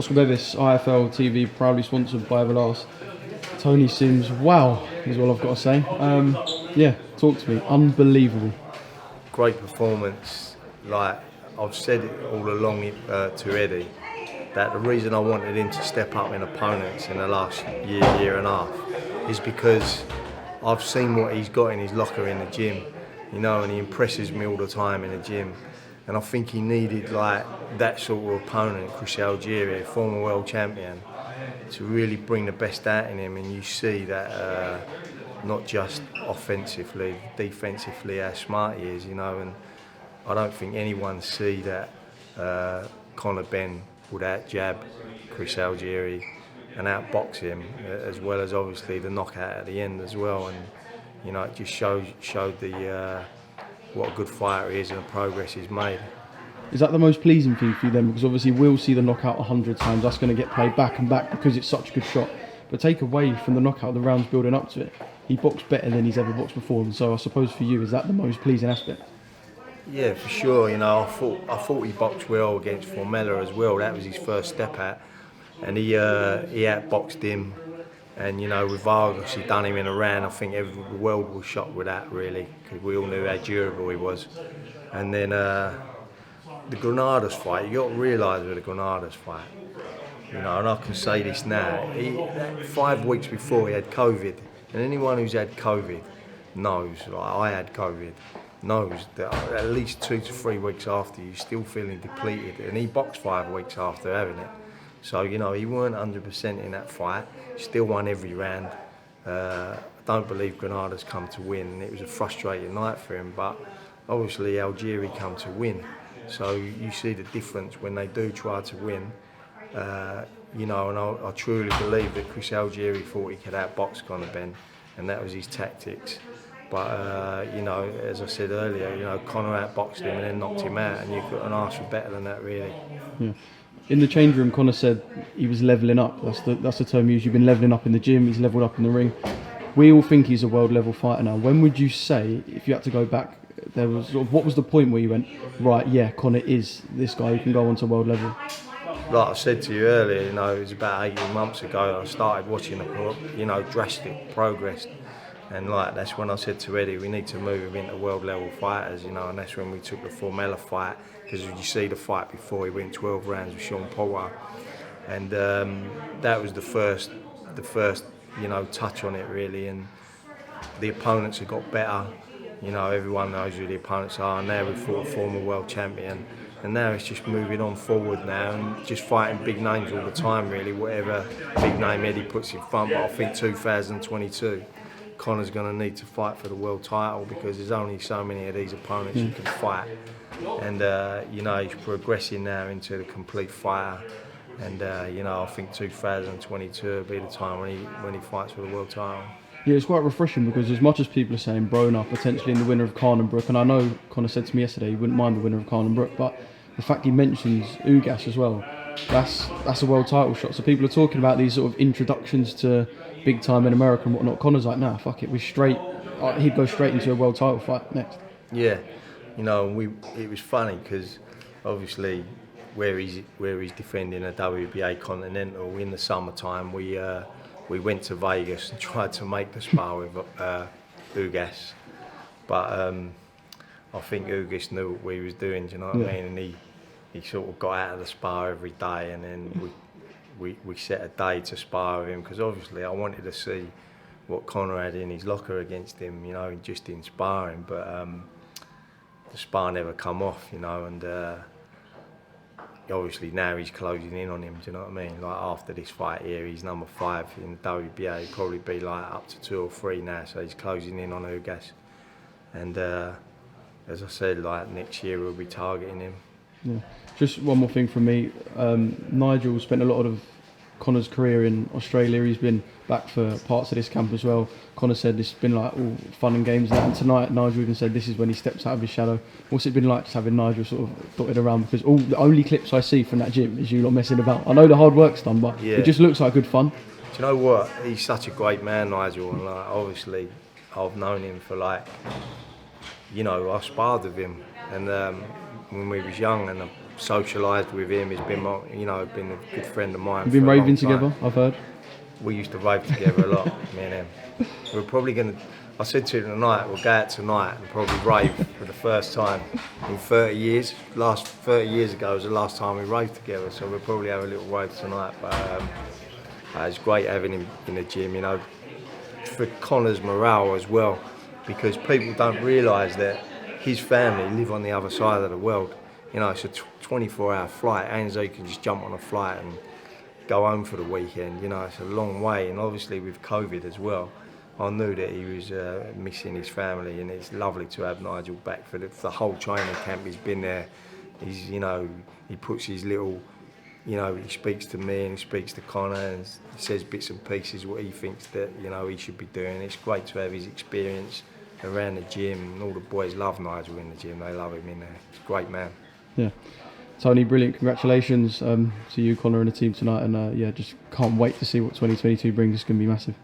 Oscar Bevis, IFL TV, proudly sponsored by Everlast. Tony Sims, wow, is all I've got to say. Yeah, talk to me. Unbelievable. Great performance. Like I've said it all along to Eddie, that the reason I wanted him to step up in opponents in the last year and a half is because I've seen what he's got in his locker in the gym, you know, and he impresses me all the time in the gym. And I think he needed like that sort of opponent, Chris Algieri, former world champion, to really bring the best out in him. And you see that not just offensively, defensively, how smart he is, you know. And I don't think anyone see that Conor Benn would out-jab Chris Algieri and outbox him, as well as obviously the knockout at the end as well. And you know, it just showed the what a good fighter he is and the progress he's made. Is that the most pleasing thing for you then? Because obviously we'll see the knockout 100 times. That's going to get played back and back because it's such a good shot. But take away from the knockout, the rounds building up to it, he boxed better than he's ever boxed before. And so I suppose for you, is that the most pleasing aspect? Yeah, for sure. You know, I thought he boxed well against Formella as well. That was his first step at, and he outboxed him. And you know, with Vargas, he done him in a round. I think the world was shocked with that, really, because we all knew how durable he was. And then the Granadas fight, you got to realise with the Granadas fight, you know, and I can say this now, 5 weeks before he had COVID, and anyone who's had COVID knows, like I had COVID, knows that at least 2 to 3 weeks after, you're still feeling depleted. And he boxed 5 weeks after having it. So, you know, he weren't 100% in that fight, still won every round. I don't believe Granada's come to win, and it was a frustrating night for him, but obviously Algieri come to win. So you see the difference when they do try to win, you know, and I truly believe that Chris Algieri thought he could outbox Conor Benn, and that was his tactics. But, you know, as I said earlier, you know, Conor outboxed him and then knocked him out, and you couldn't ask for better than that, really. Yeah. In the change room, Conor said he was levelling up. That's the term used. You've been levelling up in the gym, he's levelled up in the ring. We all think he's a world level fighter now. When would you say, if you had to go back, there was sort of, what was the point where you went, right, yeah, Conor is this guy who can go on to world level? Like I said to you earlier, you know, it was about 18 months ago I started watching the, you know, drastic progress. And like that's when I said to Eddie, we need to move him into world level fighters, you know, and that's when we took the Formella fight, because you see the fight before, he went 12 rounds with Sean Porter, and that was the first, you know, touch on it really. And the opponents have got better, you know, everyone knows who the opponents are, and now we've fought a former world champion, and now it's just moving on forward now and just fighting big names all the time really, whatever big name Eddie puts in front. But I think 2022, Conor's going to need to fight for the world title, because there's only so many of these opponents you can fight. And, you know, he's progressing now into the complete fighter. And, you know, I think 2022 will be the time when he fights for the world title. Yeah, it's quite refreshing, because as much as people are saying Broner potentially in the winner of Khan and Brook, and I know Conor said to me yesterday he wouldn't mind the winner of Khan and Brook, but the fact he mentions Ugas as well, that's a world title shot. So people are talking about these sort of introductions to big time in America and whatnot. Conor's like, nah, fuck it, he'd go straight into a world title fight next. Yeah, you know, it was funny because obviously where he's defending a WBA Continental in the summertime, we went to Vegas and tried to make the spar with Ugas, but I think Ugas knew what we was doing, do you know what I mean? And he sort of got out of the spar every day, and then we set a day to spar with him, because obviously I wanted to see what Conor had in his locker against him, you know, just in sparring. But the spar never come off, you know, and obviously now he's closing in on him, do you know what I mean? Like after this fight here, he's number 5 in the WBA, he'd probably be like up to 2 or 3 now, so he's closing in on Ugas. And as I said, like next year we'll be targeting him. Yeah. Just one more thing from me. Nigel spent a lot of Conor's career in Australia. He's been back for parts of this camp as well. Conor said it's been like all fun and games, and tonight Nigel even said this is when he steps out of his shadow. What's it been like just having Nigel sort of dotted around? Because the only clips I see from that gym is you lot messing about. I know the hard work's done, but it just looks like good fun. Do you know what? He's such a great man, Nigel, and like obviously I've known him for like, you know, I sparred with him, and when we was young, and socialised with him. He's been been a good friend of mine. You've been for a long raving time. together, I've heard. We used to rave together a lot, me and him. We're probably going to, I said to him tonight, we'll go out tonight and probably rave for the first time in 30 years. 30 years ago was the last time we raved together, so we'll probably have a little rave tonight. But it's great having him in the gym, for Conor's morale as well, because people don't realise that his family live on the other side of the world. It's a 24-hour flight, and so you can just jump on a flight and go home for the weekend. It's a long way, and obviously with COVID as well, I knew that he was missing his family, and it's lovely to have Nigel back for the whole training camp. He's been there. He's, he puts his little, he speaks to me and he speaks to Conor and he says bits and pieces what he thinks that he should be doing. It's great to have his experience around the gym, and all the boys love Nigel in the gym. They love him in there. He's a great man. Yeah. Tony, brilliant. Congratulations to you, Conor, and the team tonight. And just can't wait to see what 2022 brings. It's going to be massive.